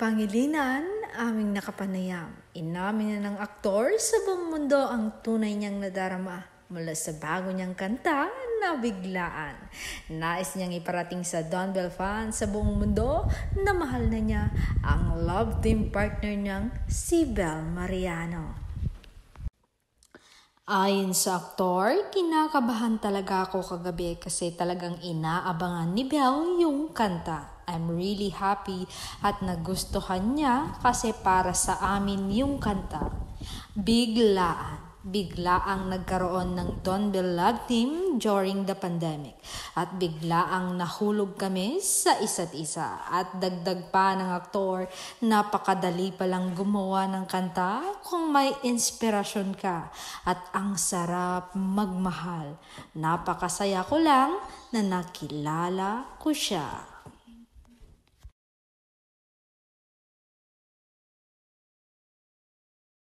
Pangilinan, aming nakapanayam. Inamin na ng aktor sa buong mundo ang tunay niyang nadarama mula sa bago niyang kanta na Biglaan. Nais niyang iparating sa Don Bell fans sa buong mundo na mahal na niya ang love team partner niyang si Bel Mariano. Ayon sa aktor, kinakabahan talaga ako kagabi kasi talagang inaabangan ni Bel yung kanta. I'm really happy at nagustuhan niya kasi para sa amin yung kanta. Biglaang nagkaroon ng Don Bell Love Team during the pandemic at biglaang nahulog kami sa isa't isa. At dagdag pa ng aktor, napakadali palang gumawa ng kanta kung may inspirasyon ka at ang sarap magmahal. Napakasaya ko lang na nakilala ko siya.